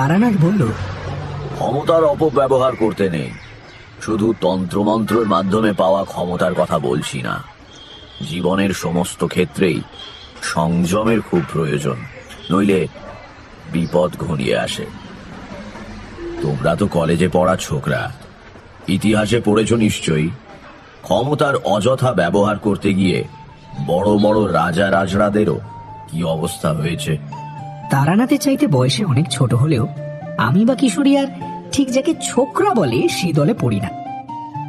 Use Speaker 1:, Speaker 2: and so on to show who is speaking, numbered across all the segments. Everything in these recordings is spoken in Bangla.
Speaker 1: তারানাথ বলল,
Speaker 2: ক্ষমতার অপব্যবহার করতে নেই। শুধু তন্ত্রমন্ত্রের মাধ্যমে পাওয়া ক্ষমতার কথা বলছি না, জীবনের সমস্ত ক্ষেত্রেই সংযমের খুব প্রয়োজন, নইলে বিপদ ঘনিয়ে আসে। তোমরা তো কলেজে পড়া ছোকরা, ইতিহাসে পড়েছ নিশ্চয়ই, ক্ষমতার অযথা ব্যবহার করতে গিয়ে বড় বড় রাজা রাজড়াদেরও কি অবস্থা হয়েছে।
Speaker 1: তারানাথের চাইতে বয়সে অনেক ছোট হলেও আমি বা কিশোরী আর ঠিক যাকে ছোকরা বলে সেই দলে পড়ি না।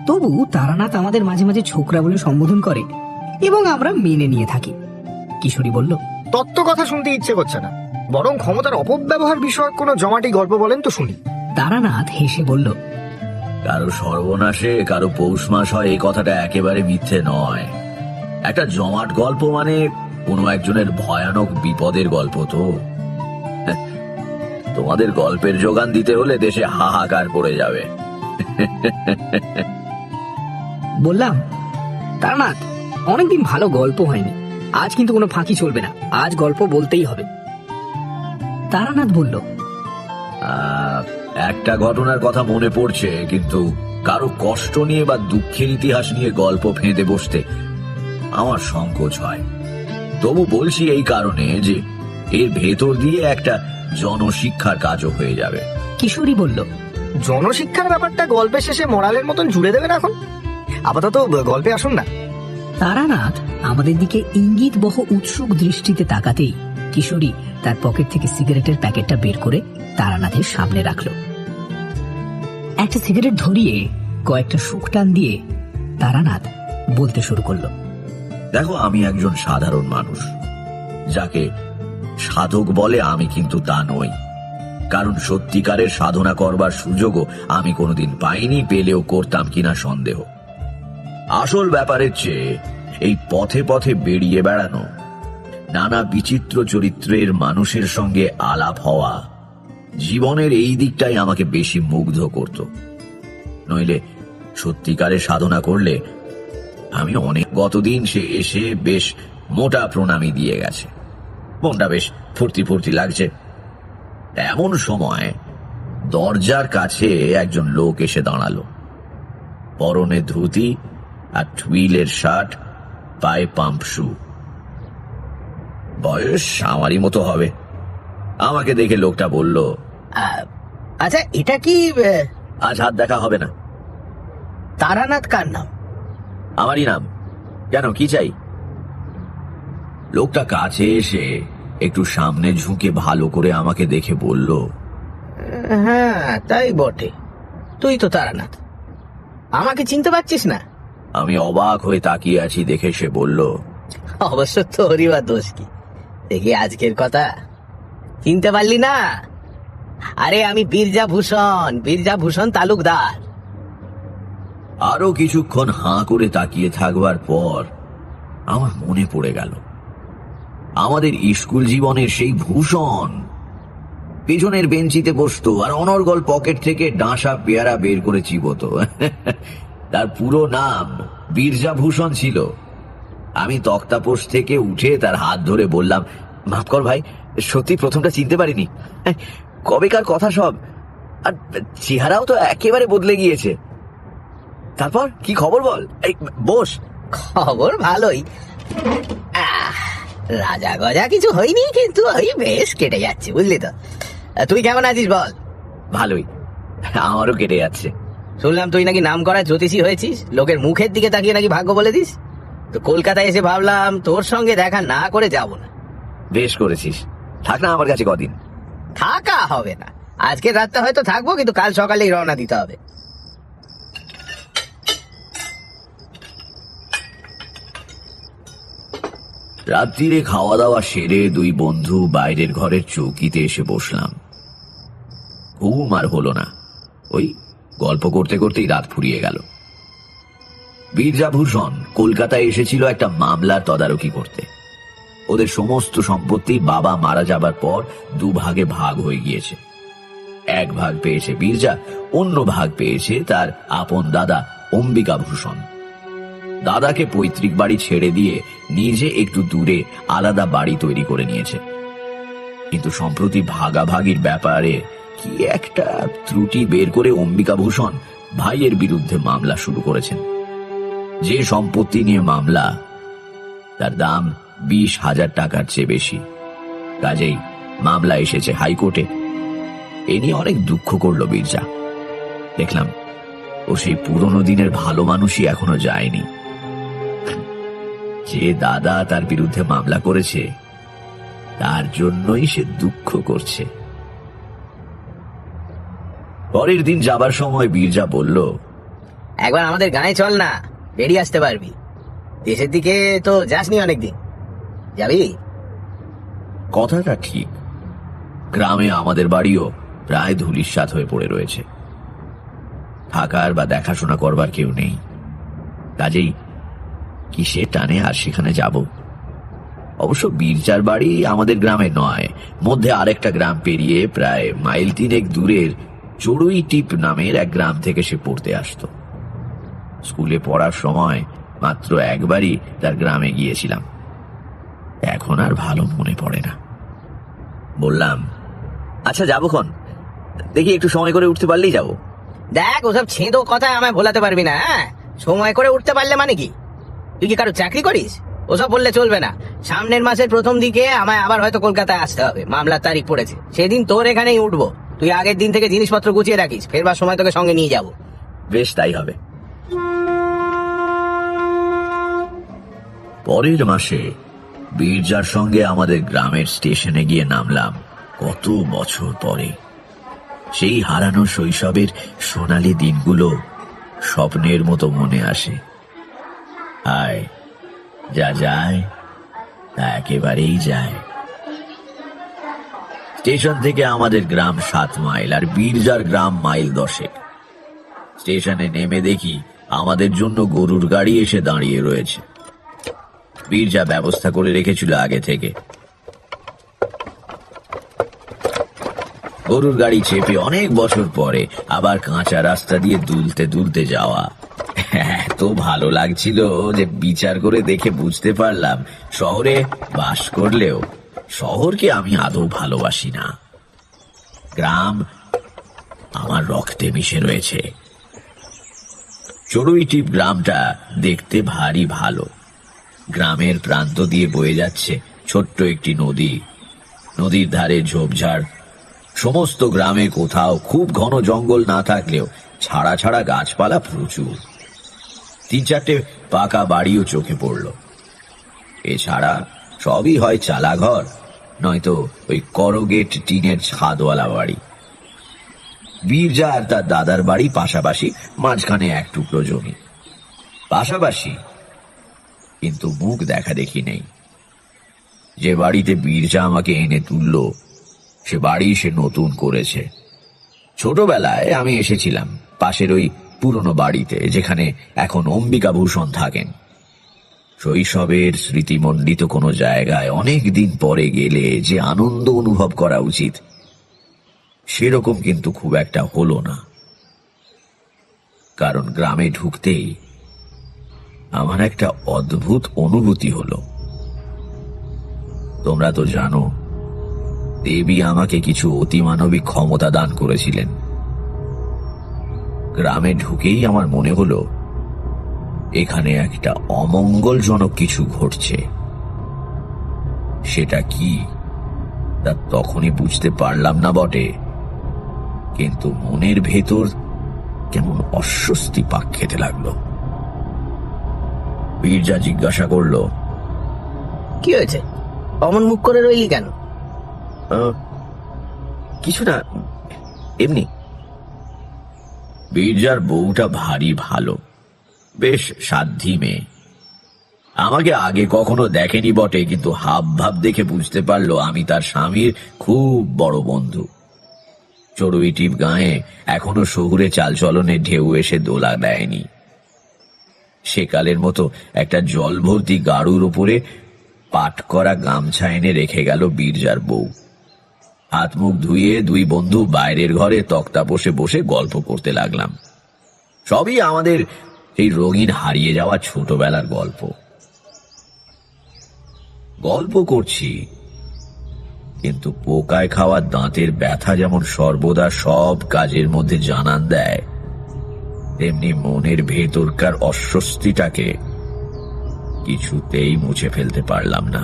Speaker 1: তবু তারানাথ আমাদের মাঝে মাঝে ছোকরা বলে সম্বোধন করে এবং আমরা মেনে নিয়ে থাকি। কিশোরী বলল,
Speaker 3: তত্ত্ব কথা শুনতে ইচ্ছে করছে না, বরং ক্ষমতার অপব্যবহার বিষয়ক কোনো জমাটি গল্প বলেন তো শুনি।
Speaker 1: তারানাথ হেসে বলল,
Speaker 2: কারো সর্বনাশে কারো পৌষ মাস হয় এই কথাটা একেবারে মিথ্যে নয়। একটা জমাট গল্প মানে কোনো একজনের ভয়ানক বিপদের গল্প। তো তোমাদের গল্পের যোগান দিতে হলে দেশে হাহাকার পড়ে যাবে।
Speaker 1: বললাম, তারানাথ, অনেকদিন ভালো গল্প হয়নি, আজ কিন্তু কোনো ফাঁকি চলবে না, আজ গল্প বলতেই হবে। তারানাথ বলল,
Speaker 2: একটা ঘটনার কথা মনে পড়ছে, কিন্তু কারো কষ্ট নিয়ে বা দুঃখের ইতিহাস নিয়ে গল্প ফেঁদে বসতে আমার সংকোচ হয়। তবু বলছি এই কারণে যে এর ভেতর দিয়ে একটা জনশিক্ষার কাজও হয়ে যাবে।
Speaker 1: কিশোরী বলল,
Speaker 3: জনশিক্ষার ব্যাপারটা গল্পের শেষে মরালের মতন জুড়ে দেবেন এখন? আপাতত গল্পে আসুন না।
Speaker 1: তারানাথ আমাদের দিকে ইঙ্গিত বহ উৎসুক দৃষ্টিতে তাকাতেই কিশোরী তার পকেট থেকে সিগারেটের প্যাকেটটা বের করে তারানাথের সামনে রাখল। একটা সিগারেট ধরিয়ে কয়েকটা শুক টান দিয়ে তারানাথ বলতে শুরু করলো,
Speaker 2: দেখো, আমি একজন সাধারণ মানুষ। যাকে সাধক বলে আমি কিন্তু তা নই, কারণ সত্যিকারের সাধনা করবার সুযোগও আমি কোনোদিন পাইনি, পেলেও করতাম কিনা সন্দেহ। আসল ব্যাপারের চেয়ে এই পথে পথে বেরিয়ে বেড়ানো, নানা বিচিত্র চরিত্রের মানুষের সঙ্গে আলাপ হওয়া, জীবনের এই দিকটাই আমাকে বেশি মুগ্ধ করত। নইলে সত্যিকারের সাধনা করলে আমি অনেক গতদিন সে এসে বেশ মোটা প্রণামী দিয়ে গেছে, মনটা বেশ ফুর্তি ফুর্তি লাগছে। এমন সময় দরজার কাছে একজন লোক এসে দাঁড়ালো, পরনে ধুতি আর টুইলের শার্ট, পায়ে পাম্প শু। বয়স আমারই মতো হবে। আমাকে দেখে লোকটা বলল,
Speaker 1: আচ্ছা, এটা কি
Speaker 2: আজ হাত দেখা হবে না।
Speaker 1: তারানাথ কার নাম?
Speaker 2: আমারই নাম। কেন, কি চাই? লোকটা কাছে এসে একটু সামনে ঝুঁকে ভালো করে আমাকে দেখে বলল,
Speaker 1: হ্যাঁ, তাই বটে, তুই তো তারানাথ। আমাকে চিনতে পারছিস না?
Speaker 2: আমি অবাক হয়ে তাকিয়ে আছি দেখে সে বলল,
Speaker 1: অবশ্য তোরই বা দোষ কি? দেখি আজকের কথা চিনতে পারলি না? আরে আমি বীরজা ভূষণ তালুকদার।
Speaker 2: আরো কিছুক্ষণ হাঁ করে তাকিয়ে থাকবার পর আমার মনে পড়ে গেল আমাদের স্কুল জীবনের সেই ভূষণ। পেছনের বেঞ্চিতে বসতো আর অনর্গল পকেট থেকে ডাঁসা পেয়ারা বের করে চিবোতো। তার পুরো নাম বীরজা ভূষণ ছিল। আমি তক্তাপোষ থেকে উঠে তার হাত ধরে বললাম, মাফ কর ভাই, সত্যি প্রথমটা চিনতে পারিনি। কবেকার কথা সব, আর চেহারাও তো একেবারে বদলে গিয়েছে। তারপর কি খবর বল? এই বস।
Speaker 1: খবর ভালোই, রাজা গজা কিছু হয়নি, কিন্তু ওই বেশ কেটে যাচ্ছে, বুঝলি তো। তুই কেমন আছিস বল?
Speaker 2: ভালোই, আমারও কেটে যাচ্ছে।
Speaker 1: শুনলাম তুই নাকি নাম করা জ্যোতিষী হয়েছিস, লোকের মুখের দিকে তাকিয়ে নাকি ভাগ্য বলে দিস। তো কলকাতায় এসে ভাবলাম তোর সঙ্গে দেখা না করে যাব না।
Speaker 2: বেশ করেছিস, থাক না আমার কাছে কদিন।
Speaker 1: থাকা হবে না, আজকে রাতটা হয়তো থাকবো, কিন্তু কাল সকালেই রওনা দিতে হবে।
Speaker 2: রাত্রিরে খাওয়া দাওয়া সেরে দুই বন্ধু বাইরের ঘরের চৌকিতে এসে বসলাম। ঘুম আর হলো না, ওই গল্প করতে করতেই রাত ফুরিয়ে গেল। বীরজাভূষণ কলকাতায় এসেছিল একটা মামলার তদারকি করতে। ওদের সমস্ত সম্পত্তি বাবা মারা যাবার পর দুভাগে ভাগ হয়ে গিয়েছে। এক ভাগ পেয়েছে বীরজা, অন্য ভাগ পেয়েছে তার আপন দাদা অম্বিকা ভূষণ। দাদাকে পৈতৃক বাড়ি ছেড়ে দিয়ে নিজে একটু দূরে আলাদা বাড়ি তৈরি করে নিয়েছে। কিন্তু সম্প্রতি ভাগাভাগির ব্যাপারে কি একটা ত্রুটি বের করে অম্বিকাভূষণ ভাইয়ের বিরুদ্ধে মামলা শুরু করেছেন। যে সম্পত্তি নিয়ে মামলা, তার দাম 20,000 টাকার চেয়ে বেশি। কাজেই মামলা এসেছে হাইকোর্টে। এ নিয়ে অনেক দুঃখ করলো বীরজা। দেখলাম ও সেই পুরনো দিনের ভালো মানুষই এখনো যায়নি। যে দাদা তার বিরুদ্ধে মামলা করেছে, তার জন্যই সে দুঃখ করছে। পরের দিন যাবার সময় বীরজা বলল,
Speaker 3: একবার আমাদের গায়ে চল না, বেরিয়ে আসতে পারবি। দেশের দিকে তো যাসনি অনেকদিন, যাবি?
Speaker 2: কথাটা ঠিক। গ্রামে আমাদের বাড়িও প্রায় ধূলিসাৎ হয়ে পড়ে রয়েছে। থাকার বা দেখাশোনা করবার কেউ নেই। কাজেই কিসের টানে আর সেখানে যাব। অবশ্য বীরজার বাড়ি আমাদের গ্রামে নয়, মধ্যে আরেকটা গ্রাম পেরিয়ে প্রায় মাইল 3 দূরের চড়ুই টিপ নামের এক গ্রাম থেকে সে পড়তে আসতো। স্কুলে পড়ার সময় মাত্র একবারই তার গ্রামে গিয়েছিলাম। এখন আর ভালো মনে পড়ে না। বললাম, আচ্ছা যাবো খন, দেখি একটু সময় করে উঠতে পারলেই যাবো।
Speaker 3: দেখ, ওসব ছেঁদো কথা আমায় ভোলাতে পারবি না। সময় করে উঠতে পারলে মানে কি? তুই কি কারো চাকরি করিস? ওসব বললে চলবে না। সামনের মাসের প্রথম দিকে আমায় আবার হয়তো কলকাতায় আসতে হবে, মামলার তারিখ পড়েছে। সেদিন তোর এখানেই উঠবো। তুই আগের দিন থেকে জিনিসপত্র গুছিয়ে রাখিস, ফেরবার সময় তোকে সঙ্গে নিয়ে যাবো।
Speaker 2: বেশ, তাই হবে। পরের মাসে বীরজার সঙ্গে আমাদের গ্রামের স্টেশনে গিয়ে নামলাম। কত বছর পরে সেই হারানো শৈশবের সোনালী দিনগুলো স্বপ্নের মতো মনে আসে। আয়, যা যায় তা একেবারেই যায়। স্টেশন থেকে আমাদের গ্রাম 7 মাইল আর বীরজার গ্রাম মাইল 10। স্টেশনে নেমে দেখি আমাদের জন্য গরুর গাড়ি এসে দাঁড়িয়ে রয়েছে। বীরজা ব্যবস্থা করে রেখেছিল আগে থেকে। গরুর গাড়ি চেপে অনেক বছর পরে আবার কাঁচা রাস্তা দিয়ে দুলতে দুলতে যাওয়া এত ভালো লাগছিল যে বিচার করে দেখে বুঝতে পারলাম শহরে বাস করলেও শহরকে আমি আদৌ ভালোবাসি না। গ্রাম আমার রক্তে মিশে রয়েছে। চড়ুইটিপ গ্রামটা দেখতে ভারী ভালো। গ্রামের প্রান্ত দিয়ে বয়ে যাচ্ছে ছোট্ট একটি নদী। নদীর ধারে ঝোপঝাড়। সমস্ত গ্রামে কোথাও খুব ঘন জঙ্গল না থাকলেও ছাড়া ছাড়া গাছপালা প্রচুর। 3-4টে পাকা বাড়িও চোখে পড়ল। এছাড়া সবই হয় চালাঘর, নয়তো ওই করগেট টিনের ছাদওয়ালা বাড়ি। বীরজা আর তার দাদার বাড়ি পাশাপাশি, মাঝখানে এক টুকরো জমি। পাশাপাশি, কিন্তু মুখ দেখা দেখি নেই। যে বাড়িতে বীরজা আমাকে এনে তুলল, সে বাড়ি সে নতুন করেছে। ছোটবেলায় আমি এসেছিলাম পাশের ওই পুরনো বাড়িতে, যেখানে এখন অম্বিকাভূষণ থাকেন। শৈশবের স্মৃতিমণ্ডিত কোনো জায়গায় অনেক দিন পরে গেলে যে আনন্দ অনুভব করা উচিত, সেরকম কিন্তু খুব একটা হলো না। কারণ গ্রামে ঢুকতেই আমার একটা অদ্ভুত অনুভূতি হলো। তোমরা তো জানো, দেবী আমাকে কিছু অতিমানবিক ক্ষমতা দান করেছিলেন। গ্রামে ঢুকেই আমার মনে হলো এখানে একটা অমঙ্গলজনক কিছু ঘটছে। সেটা কি তা তখনই বুঝতে পারলাম না বটে, কিন্তু মনের ভেতর কেমন অস্বস্তি পাক খেতে লাগলো। বীরজা জিজ্ঞাসা করলো,
Speaker 3: কি হয়েছে? অমন মুখ করে রইলি কেন?
Speaker 2: কিছু না, এমনি। বীরজার বউটা ভারী ভালো, বেশ সাধ্যী মেয়ে। আমাকে আগে কখনো দেখেনি বটে, কিন্তু হাব ভাব দেখে বুঝতে পারলো আমি তার স্বামীর খুব বড় বন্ধু। চড়ুইটিপ গায়ে এখনো শহুরে চালচলনের ঢেউ এসে দোলা দেয়নি। সেকালের মতো একটা জল ভর্তি গাড়ুর উপরে পাট করা গামছা এনে রেখে গেল বীরজার বউ। হাত মুখ ধুয়ে 2 বন্ধু বাইরের ঘরে তক্তাপোষে বসে গল্প করতে লাগলাম। সবই আমাদের সেই রঙিন হারিয়ে যাওয়া ছোটবেলার গল্প। গল্প করছি, কিন্তু পোকায় খাওয়া দাঁতের ব্যথা যেমন সর্বদা সব কাজের মধ্যে জানান দেয়, তেমনি মনের ভেতরকার অস্বস্তিটাকে কিছুতেই মুছে ফেলতে পারলাম না।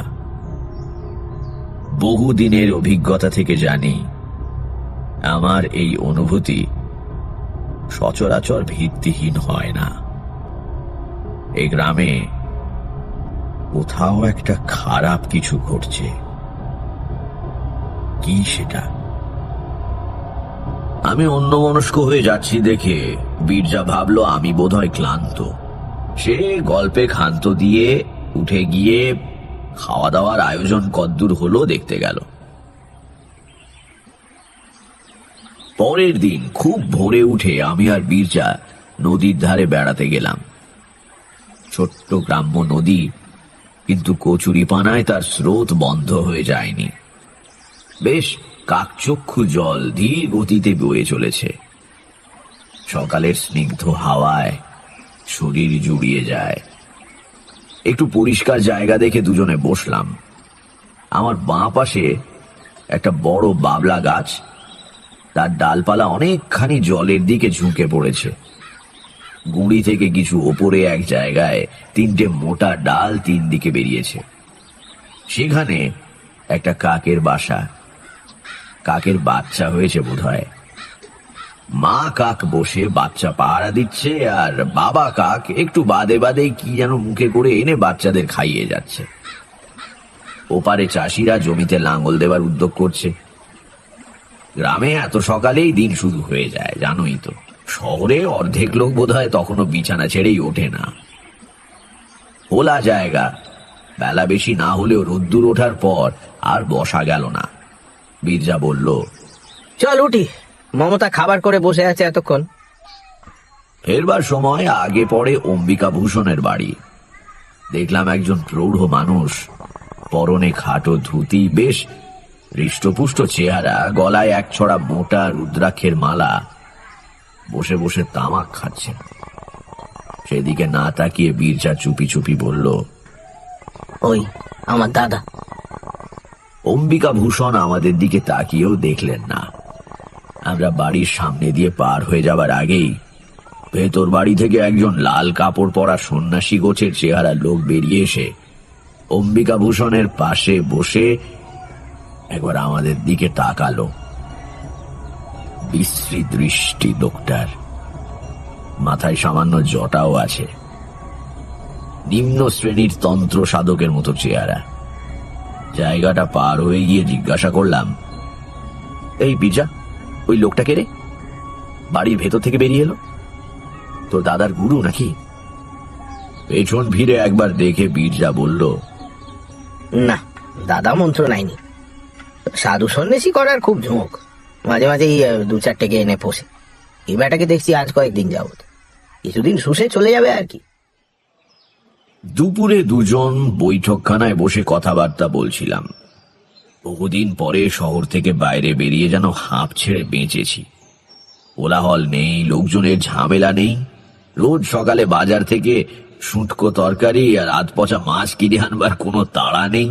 Speaker 2: বহুদিনের অভিজ্ঞতা থেকে জানি, আমার এই অনুভূতি সচরাচর ভিত্তিহীন হয় না। এই গ্রামে কোথাও একটা খারাপ কিছু ঘটছে। কি সেটা? আমি অন্যমনস্ক হয়ে যাচ্ছি দেখে বীরজা ভাবলো আমি বোধহয় ক্লান্ত। সে গল্পে ক্ষান্ত দিয়ে উঠে গিয়ে খাওয়া দাওয়ার আয়োজন কদ্দূর হলো দেখতে গেল। পরের দিন খুব ভোরে উঠে আমি আর বীরজা নদীর ধারে বেড়াতে গেলাম। ছোট্ট গ্রাম্য নদী, কিন্তু কচুরিপানায় তার স্রোত বন্ধ হয়ে যায়নি। বেশ কাকচক্ষু জল ধীর গতিতে বয়ে চলেছে। সকালের স্নিগ্ধ হাওয়ায় শরীর জুড়িয়ে যায়। একটু পরিষ্কার জায়গা দেখে দুজনে বসলাম। আমার বাঁ পাশে একটা বড় বাবলা গাছ, তার ডালপালা অনেকখানি জলের দিকে ঝুঁকে পড়েছে। গুঁড়ি থেকে কিছু ওপরে এক জায়গায় 3টে মোটা ডাল 3 দিকে বেরিয়েছে। সেখানে একটা কাকের বাসা। কাকের বাচ্চা হয়েছে বোধহয়। মা কাক বসে বাচ্চা পাহারা দিচ্ছে, আর বাবা কাক একটু বাদে বাদে কি যেন মুখে করে এনে বাচ্চাদের খাইয়ে যাচ্ছে। ওপারে চাষিরা জমিতে লাঙ্গল দেবার উদ্যোগ করছে। গ্রামে এত সকালেই দিন শুরু হয়ে যায়, জানোই তো। শহরে অর্ধেক লোক বোধহয় তখনও বিছানা ছেড়েই ওঠে না। খোলা জায়গা, বেলা বেশি না হলেও রোদ্দুর ওঠার পর আর বসা গেল না। বীরজা বলল,
Speaker 3: চল উঠি, মমতা খাবার করে বসে আছে এতক্ষণ।
Speaker 2: ফেরবার সময় আগে পড়ে অম্বিকা ভূষণের বাড়ি। দেখলাম একজন প্রৌঢ় মানুষ, পরনে খাটো ধুতি, বেশ হৃষ্টপুষ্ট চেহারা, গলায় এক ছড়া মোটা রুদ্রাক্ষের মালা, বসে বসে তামাক খাচ্ছে। সেদিকে না তাকিয়ে বীরজা চুপি চুপি বলল,
Speaker 3: ওই আমার দাদা।
Speaker 2: অম্বিকা ভূষণ আমাদের দিকে তাকিয়েও দেখলেন না। আমরা বাড়ির সামনে দিয়ে পার হয়ে যাবার আগেই ভেতর বাড়ি থেকে একজন লাল কাপড় পরা সন্ন্যাসী গোছের চেহারা লোক বেরিয়ে এসে অম্বিকা ভূষণের পাশে বসে একবার আমাদের দিকে তাকালো। বিশ্রী দৃষ্টি লোকটার, মাথায় সামান্য জটাও আছে। নিম্ন শ্রেণীর তন্ত্র সাধকের মতো চেহারা। জায়গাটা পার হয়ে গিয়ে জিজ্ঞাসা করলাম, এই বীরজা, ওই লোকটা কে রে? বাড়ির ভেতর থেকে বেরিয়ে এলো? তোর দাদার গুরু নাকি? পেছন ফিরে একবার দেখে বীরজা বলল,
Speaker 3: না, দাদা মন্ত্র নাইনি। সাধু সন্ন্যাসী করার খুব ঝোঁক। মাঝে মাঝেই 2-4টেকে এনে পোষে। এই ব্যাটাকে দেখছি আজ কয়েকদিন যাবত। কিছুদিন শুষে চলে যাবে আর কি।
Speaker 2: দুপুরে দুজন বৈঠকখানায় বসে কথাবার্তা বলছিলাম। বহুদিন পরে শহর থেকে বাইরে বেরিয়ে যেন হাঁপ ছেড়ে বেঁচেছি। কোলাহল নেই, লোকজনের ঝামেলা নেই। রোজ সকালে বাজার থেকে শুঁটকো তরকারি আর আধ পচা মাছ কিনে আনবার কোনো তাড়া নেই।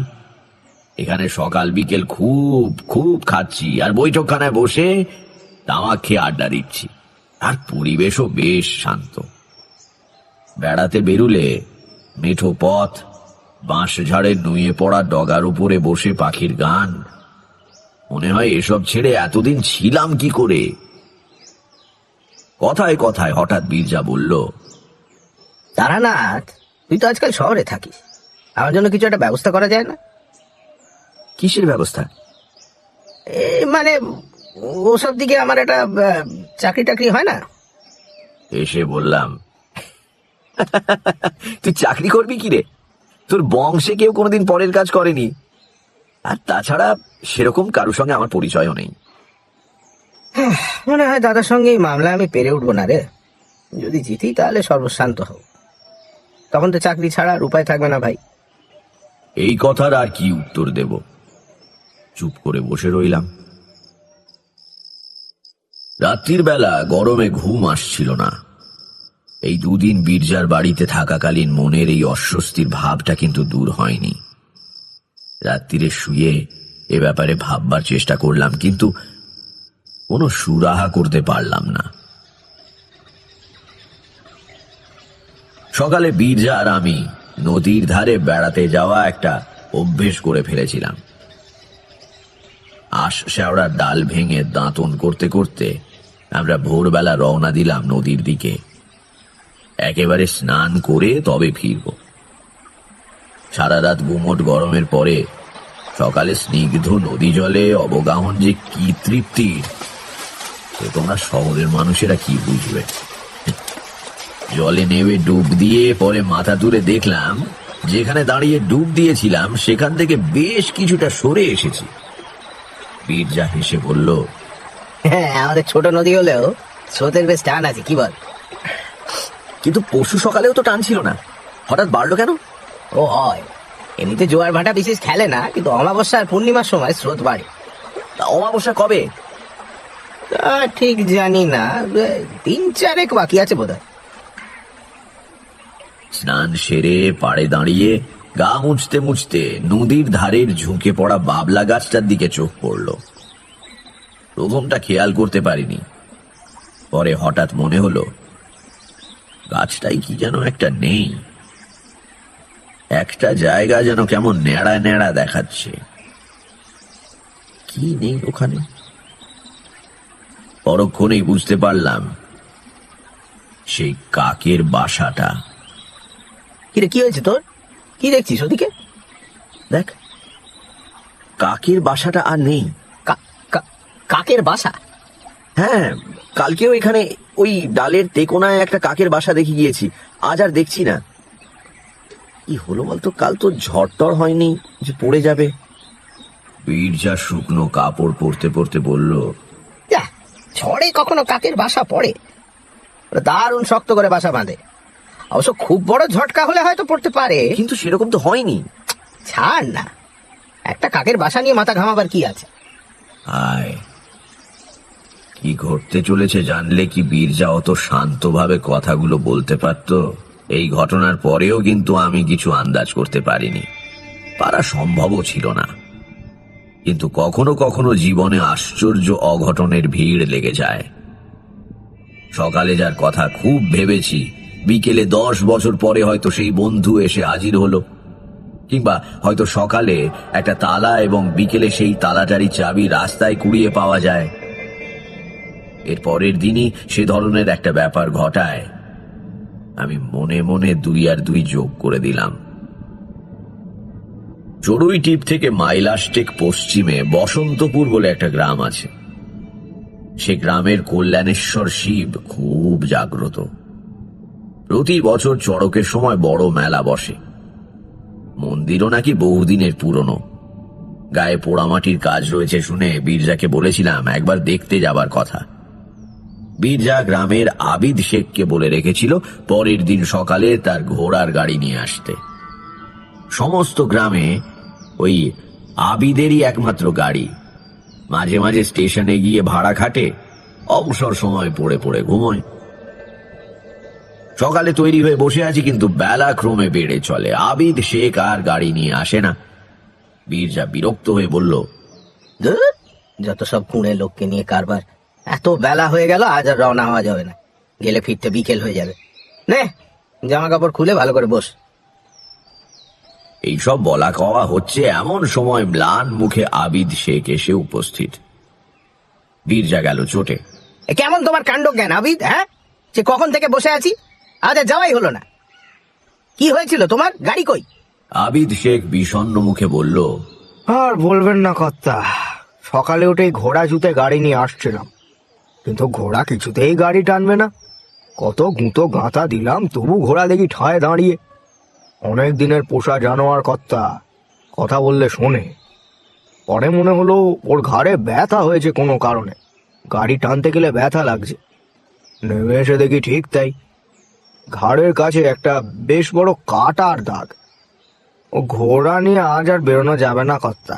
Speaker 2: এখানে সকাল বিকেল খুব খুব খাচ্ছি, আর বৈঠকখানায় বসে তামাক খেয়ে আড্ডা দিচ্ছি। আর পরিবেশও বেশ শান্ত। বেড়াতে বেরুলে মেঠো পথ, বাঁশ ঝাড়ের নুয়ে পড়া ডগার উপরে বসে পাখির গান, মনে হয় এসব ছেড়ে এতদিন ছিলাম কি করে। কথায় কথায় হঠাৎ বীরজা বলল,
Speaker 3: তারানাথ, তুই তো আজকাল শহরে থাকিস, আমার জন্য কিছু একটা ব্যবস্থা করা যায় না?
Speaker 2: কিসের ব্যবস্থা?
Speaker 3: মানে ওসব দিকে আমার একটা চাকরি টাকরি হয় না?
Speaker 2: এসে বললাম, তুই চাকরি করবি কি রে? তোর বংশে কেউ কোনোদিন পরের কাজ করেনি, আর তাছাড়া সেরকম কারোর সঙ্গে আমার পরিচয়ও নেই।
Speaker 3: মনে হয় দাদার সঙ্গে এই মামলা আমি পেরে উঠবো না রে। যদি জিতি তাহলে সর্বশান্ত হোক, তখন তো চাকরি ছাড়া আর উপায় থাকবে না ভাই।
Speaker 2: এই কথার আর কি উত্তর দেব? চুপ করে বসে রইলাম। রাত্রির বেলা গরমে ঘুম আসছিল না। এই 2 দিন বীরজার বাড়িতে থাকাকালীন মনের এই অস্বস্তির ভাবটা কিন্তু দূর হয়নি। রাত্রিরে শুয়ে এ ব্যাপারে ভাববার চেষ্টা করলাম, কিন্তু কোনো সুরাহা করতে পারলাম না। সকালে বীরজা আর আমি নদীর ধারে বেড়াতে যাওয়া একটা অভ্যেস করে ফেলেছিলাম। আশ শেওড়ার ডাল ভেঙে দাঁতন করতে করতে আমরা ভোরবেলা রওনা দিলাম নদীর দিকে। একেবারে স্নান করে তবে ফিরব। সারা রাত গুমোট গরমের পরে সকালে স্নিগ্ধ নদী জলে অবগাহন যে কি তৃপ্তির, তো তোমরা শহরের মানুষেরা কি বুঝবে। জলে নেমে ডুব দিয়ে পরে মাথা তুলে দেখলাম যেখানে দাঁড়িয়ে ডুব দিয়েছিলাম সেখান থেকে বেশ কিছুটা সরে এসেছি। বীরজা হেসে বলল,
Speaker 3: হ্যাঁ, আমাদের ছোট নদী হলেও স্রোতের বেশ টান আছে, কি বল?
Speaker 2: কিন্তু পরশু সকালেও তো টান ছিল না, হঠাৎ বাড়লো কেন?
Speaker 3: ও হয়, এমনিতে জোয়ার ভাটা বিশেষ খেলে না, কিন্তু অমাবস্যা আর পূর্ণিমার সময় স্রোত বাড়ে।
Speaker 2: তা অমাবস্যা কবে?
Speaker 3: তা ঠিক জানি না, 3-4 বাকি আছে বোধহয়।
Speaker 2: স্নান সেরে পাড়ে দাঁড়িয়ে গা মুছতে মুছতে নদীর ধারের ঝুঁকে পড়া বাবলা গাছটার দিকে চোখ পড়ল। প্রথমটা খেয়াল করতে পারিনি, পরে হঠাৎ মনে হলো গাছটাই কি যেন একটা নেই। একটা জায়গা যেন কেমন ন্যাড়া ন্যাড়া দেখাচ্ছে। কি নেই ওখানে? পরক্ষণেই বুঝতে পারলাম সেই কাকের বাসাটা।
Speaker 3: কিরে, কি হয়েছে তোর? কি দেখছিস ওদিকে?
Speaker 2: দেখ, কাকের বাসাটা আর নেই।
Speaker 3: কাকের বাসা?
Speaker 2: হ্যাঁ, কালকেও এখানে ওই ডালের তেকোনায় একটা কাকের বাসা দেখে গিয়েছি, আজ আর দেখছি না। কি হলো বলতো? কাল তো ঝড়টর হয়নি যে পড়ে যাবে? বীরজা শুকনো কাপড় পরতে পরতে বলল,
Speaker 3: যা, ঝড়ে কখনো কাকের বাসা পড়ে? ওরা দারুণ শক্ত করে বাসা বাঁধে। অবশ্য খুব বড় ঝটকা হলে হয়তো পড়তে পারে,
Speaker 2: কিন্তু সেরকম তো হয়নি।
Speaker 3: ছাড় না, একটা কাকের বাসা নিয়ে মাথা ঘামাবার কি আছে?
Speaker 2: আয়, কি ঘটতে চলেছে জানলে কি বীরজা অত শান্তভাবে কথাগুলো বলতে পারত? এই ঘটনার পরেও কিন্তু আমি কিছু আন্দাজ করতে পারিনি, পারা সম্ভবও ছিল না। কিন্তু কখনো কখনো জীবনে আশ্চর্য অঘটনের ভিড় লেগে যায়। সকালে যার কথা খুব ভেবেছি, বিকেলে 10 বছর পরে হয়তো সেই বন্ধু এসে হাজির হলো, কিংবা হয়তো সকালে একটা তালা এবং বিকেলে সেই তালাটারই চাবি রাস্তায় কুড়িয়ে পাওয়া যায়। এর পরের দিনই সে ধরনের একটা ব্যাপার ঘটায়। আমি মনে মনে 2 আর 2 যোগ করে দিলাম। চড়ুই টিপ থেকে মাইলাস্টেক পশ্চিমে বসন্তপুর বলে একটা গ্রাম আছে। সে গ্রামের কল্যাণেশ্বর শিব খুব জাগ্রত। প্রতি বছর চড়কের সময় বড় মেলা বসে। মন্দিরও নাকি বহুদিনের পুরনো। গায়ে পোড়ামাটির কাজ রয়েছে শুনে বীরজাকে বলেছিলাম একবার দেখতে যাবার কথা। বীরজা গ্রামের আবিদ শেখকে বলে রেখেছিল পরের দিন সকালে তার ঘোড়ার গাড়ি নিয়ে আসতে। সমস্ত গ্রামে ওই আবিদেরই একমাত্র গাড়ি। মাঝে মাঝে স্টেশনে গিয়ে ভাড়া খাটে, অবসর সময় পড়ে পড়ে ঘুমোয়। সকালে তৈরি হয়ে বসে আছি, কিন্তু বেলা ক্রমে বেড়ে চলে। আবিদ শেখ আর গাড়ি নিয়ে আসে না। বীরজা বিরক্ত হয়ে বলল,
Speaker 3: ধুর, যত সব কুঁড়ে লোককে নিয়ে কারবার। এত বেলা হয়ে গেল, আজ আর রওনা হওয়া যাবে না, গেলে ফিরতে বিকেল হয়ে যাবে। নে, জামা কাপড় খুলে ভালো করে বস।
Speaker 2: এইসব বলা কওয়া হচ্ছে এমন সময় ম্লান মুখে আবিদ শেখ এসে উপস্থিত। বীরজা গেল চোটে।
Speaker 3: কেমন তোমার কাণ্ড জ্ঞান আবিদ? হ্যাঁ, সে কখন থেকে বসে আছি, আজ আর যাওয়াই হলো না। কি হয়েছিল তোমার? গাড়ি কই?
Speaker 2: আবিদ শেখ বিষণ্ণ মুখে বলল,
Speaker 4: আর বলবেন না কর্তা, সকালে উঠেই ঘোড়া জুতে গাড়ি নিয়ে আসছিলাম, কিন্তু ঘোড়া কিছুতেই গাড়ি টানবে না। কত গুঁতো গাঁথা দিলাম, তবু ঘোড়া দেখি ঠায় দাঁড়িয়ে। অনেক দিনের পোষা জানোয়ার কর্তা, কথা বললে শোনে। পরে মনে হলো ওর ঘাড়ে ব্যথা হয়েছে কোনো কারণে, গাড়ি টানতে গেলে ব্যথা লাগছে। নেমে এসে দেখি ঠিক তাই, ঘাড়ের কাছে একটা বেশ বড় কাটার দাগ। ও ঘোড়া নিয়ে আজ আর বেরোনো যাবে না কর্তা,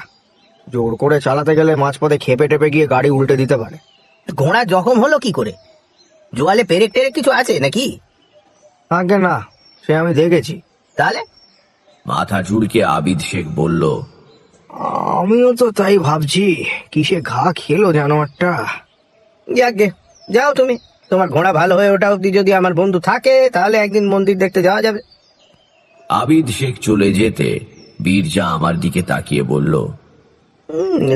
Speaker 4: জোর করে চালাতে গেলে মাঝপথে খেপে টেপে গিয়ে গাড়ি উল্টে দিতে পারে।
Speaker 3: ঘোড়া জখম হলো কি করে? জোয়ালে পেরেক টেরেক কিছু আছে নাকি?
Speaker 4: আগে না, সে আমি দেখেছি।
Speaker 3: তাহলে
Speaker 2: মাথা চুড়কে আবিদ শেখ বলল,
Speaker 4: আমিও তো তাই ভাবছি, কিসে ঘা খেলো জানোয়ারটা।
Speaker 3: যাকে যাও তুমি, তোমার ঘোড়া ভালো হয়ে ওঠা অব্দি যদি আমার বন্ধু থাকে তাহলে একদিন মন্দির দেখতে যাওয়া যাবে।
Speaker 2: আবিদ শেখ চলে যেতে বীরজা আমার দিকে তাকিয়ে বলল,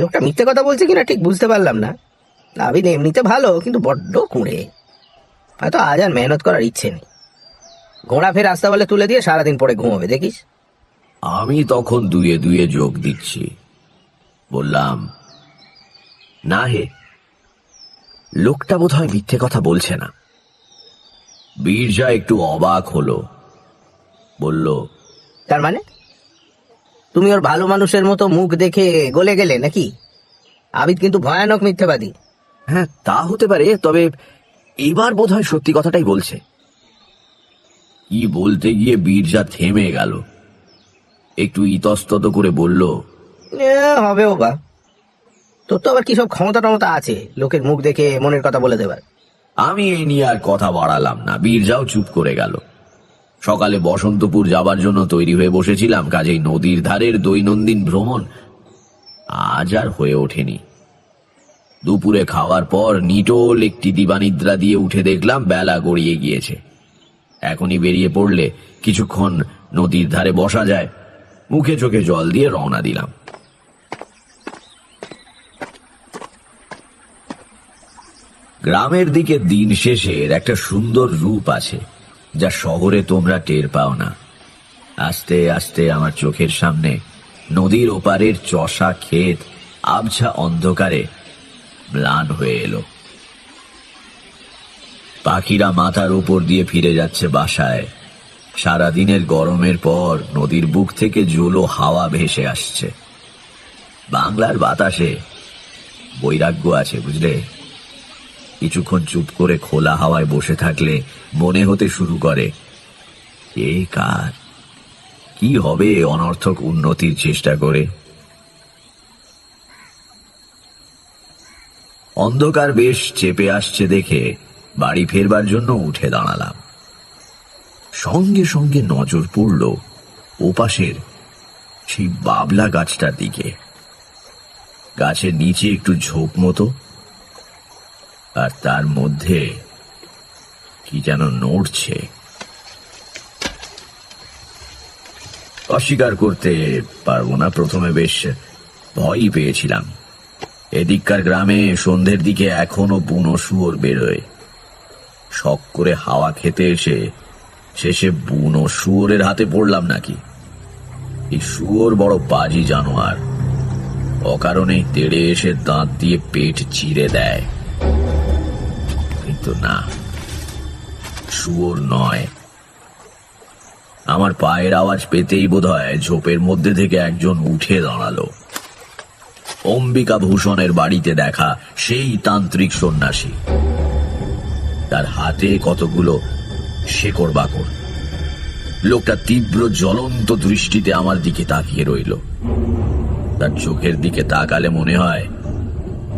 Speaker 3: লোকটা মিথ্যে কথা বলছে কিনা ঠিক বুঝতে পারলাম না। আবিদ এমনিতে ভালো, কিন্তু বড্ড কুঁড়ে। হয়তো আজ আর মেহনত করার ইচ্ছে নেই। ঘোড়া ফের রাস্তা বলে তুলে দিয়ে সারাদিন পরে ঘুমোবে দেখিস।
Speaker 2: আমি তখন দুয়ে দুয়ে যোগ দিচ্ছি। বললাম, না হে, লোকটা বোধহয় মিথ্যে কথা বলছে না। বীরজা একটু অবাক হলো, বলল,
Speaker 3: তার মানে তুমি ওর ভালো মানুষের মতো মুখ দেখে গলে গেলে নাকি? আবিদ কিন্তু ভয়ানক মিথ্যেবাদী।
Speaker 2: হ্যাঁ তা হতে পারে, তবে এবার বোধহয় সত্যি কথাটাই বলছে। কি বলতে গিয়ে বীরজা থেমে গেল, একটু ইতস্তত করে বলল,
Speaker 3: হবেও বা, তোর তো আবার কি সব ক্ষমতা টমতা আছে লোকের মুখ দেখে মনের কথা বলে দেবার।
Speaker 2: আমি এই নিয়ে আর কথা বাড়ালাম না। বীরজাও চুপ করে গেল। সকালে বসন্তপুর যাবার জন্য তৈরি হয়ে বসেছিলাম, কাজেই নদীর ধারের দৈনন্দিন ভ্রমণ আজ আর হয়ে ওঠেনি। দুপুরে খাওয়ার পর নিটোল একটি দিবানিদ্রা দিয়ে উঠে দেখলাম বেলা গড়িয়ে গিয়েছে। এখনই বেরিয়ে পড়লে কিছুক্ষণ নদীর ধারে বসা যায়। মুখে চোখে জল দিয়ে রওনা দিলাম। গ্রামের দিকে দিন শেষের একটা সুন্দর রূপ আছে, যা শহরে তোমরা টের পাও না। আস্তে আস্তে আমার চোখের সামনে নদীর ওপারের চষা ক্ষেত আবছা অন্ধকারে ম্লান হয়ে এলো। পাখিরা মাথার উপর দিয়ে ফিরে যাচ্ছে বাসায়। সারাদিনের গরমের পর নদীর বুক থেকে জোলো হাওয়া ভেসে আসছে। বাংলার বাতাসে বৈরাগ্য আছে, বুঝলে। কিছুক্ষণ চুপ করে খোলা হাওয়ায় বসে থাকলে মনে হতে শুরু করে, কে কার কি হবে অনর্থক উন্নতির চেষ্টা করে। অন্ধকার বেশ চেপে আসছে দেখে বাড়ি ফেরবার জন্য উঠে দাঁড়ালাম। সঙ্গে সঙ্গে নজর পড়ল ওপাশের সেই বাবলা গাছটার দিকে। গাছের নিচে একটু ঝোপ মতো, আর তার মধ্যে কি যেন নড়ছে। অস্বীকার করতে পারবো না, প্রথমে বেশ ভয়ই পেয়েছিলাম। এদিককার গ্রামে সন্ধ্যের দিকে এখনো বুনো শুয়োর বেরোয়। শখ করে হাওয়া খেতে এসে শেষে বুনো শুয়োরের হাতে পড়লাম নাকি। এই শুয়োর বড় বাজি জানোয়ার, অকারণেই তেড়ে এসে দাঁত দিয়ে পেট চিরে দেয়। কিন্তু না, শুয়োর নয়। আমার পায়ের আওয়াজ পেতেই বোধহয় ঝোপের মধ্যে থেকে একজন উঠে দাঁড়ালো। অম্বিকা ভূষণের বাড়িতে দেখা সেই তান্ত্রিক সন্ন্যাসী। তার হাতে কতগুলো শেকড় বাকড়। লোকটা তীব্র জ্বলন্ত দৃষ্টিতে আমার দিকে তাকিয়ে রইল। তার চোখের দিকে তাকালে মনে হয়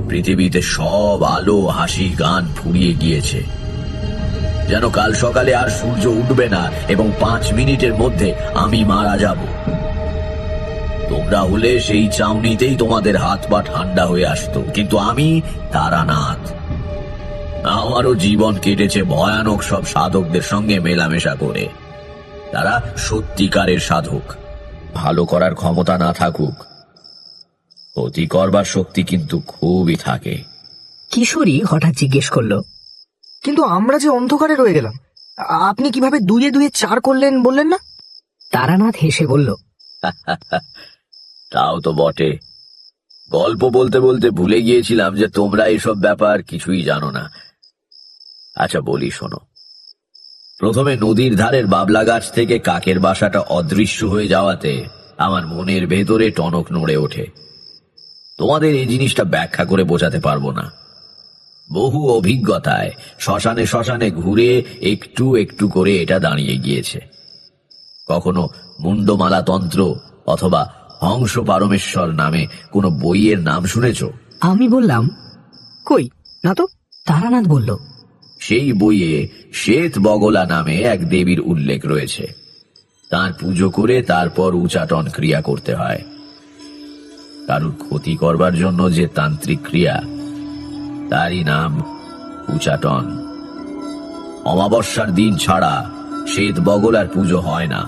Speaker 2: পৃথিবীতে সব আলো, হাসি, গান ফুরিয়ে গিয়েছে। যেন কাল সকালে আর সূর্য উঠবে না এবং 5 মিনিটের মধ্যে আমি মারা যাব। তোমরা হলে সেই চাউনিতেই তোমাদের হাত পা ঠান্ডা হয়ে আসতো, কিন্তু আমি তারানাথ। আমারও জীবন কেটেছে ভয়ানক সব সাধকদের সঙ্গে মেলামেশা করে। তারা সত্যিকারের সাধক। ভালো করার ক্ষমতা না থাকুক, ক্ষতি করবার শক্তি কিন্তু খুবই থাকে।
Speaker 1: কিশোরী হঠাৎ জিজ্ঞেস করলো,
Speaker 4: কিন্তু আমরা যে অন্ধকারে রয়ে গেলাম, আপনি কিভাবে দুয়ে দুয়ে 4 করলেন বললেন না?
Speaker 1: তারানাথ হেসে বলল,
Speaker 2: তাও তো বটে। গল্প বলতে বলতে ভুলে গিয়েছিলাম যে তোমরা এসব ব্যাপার কিছুই জানো না। আচ্ছা বলি, শোনো। প্রথমে নদীর ধারের বাবলা গাছ থেকে কাকের বাসাটা অদৃশ্য হয়ে যাওয়াতে আমার মনের ভেতরে টনক নড়ে ওঠে। তোমাদের এই জিনিসটা ব্যাখ্যা করে বোঝাতে পারবো না। বহু অভিজ্ঞতায় শ্মশানে শ্মশানে ঘুরে একটু একটু করে এটা দাঁড়িয়ে গিয়েছে। কখনো মুন্ডমালা তন্ত্র অথবা হংস পারমেশ্বর নামে কোনো বইয়ের নাম শুনেছ?
Speaker 1: আমি বললাম, কই না তো। তারানাথ বলল,
Speaker 2: সেই বইয়ে শ্বেত বগলা নামে এক দেবীর উল্লেখ রয়েছে। তার পুজো করে তারপর উচাটন ক্রিয়া করতে হয়। কারুর ক্ষতি করবার জন্য যে তান্ত্রিক ক্রিয়া, তারই নাম উচাটন। অমাবস্যার দিন ছাড়া শ্বেত বগলার পুজো হয় না।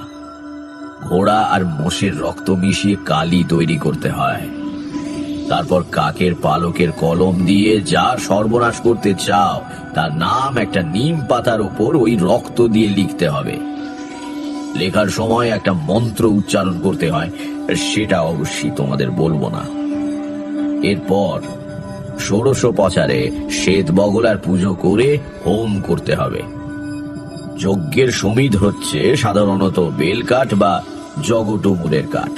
Speaker 2: ঘোড়া আর মোষের রক্ত মিশিয়ে কালি তৈরি করতে হয়। তারপর কাকের পালকের কলম দিয়ে যা সর্বনাশ করতে চাও তার নাম একটা নিম পাতার উপর ওই রক্ত দিয়ে লিখতে হবে। লেখার সময় একটা মন্ত্র উচ্চারণ করতে হয়, সেটা অবশ্যই তোমাদের বলবো না। এরপর ষোড়শোপচারে শ্বেত বগলার পুজো করে হোম করতে হবে। যজ্ঞের সমিধ হচ্ছে সাধারণত বেলকাঠ বা জগটুমুরের কাঠ,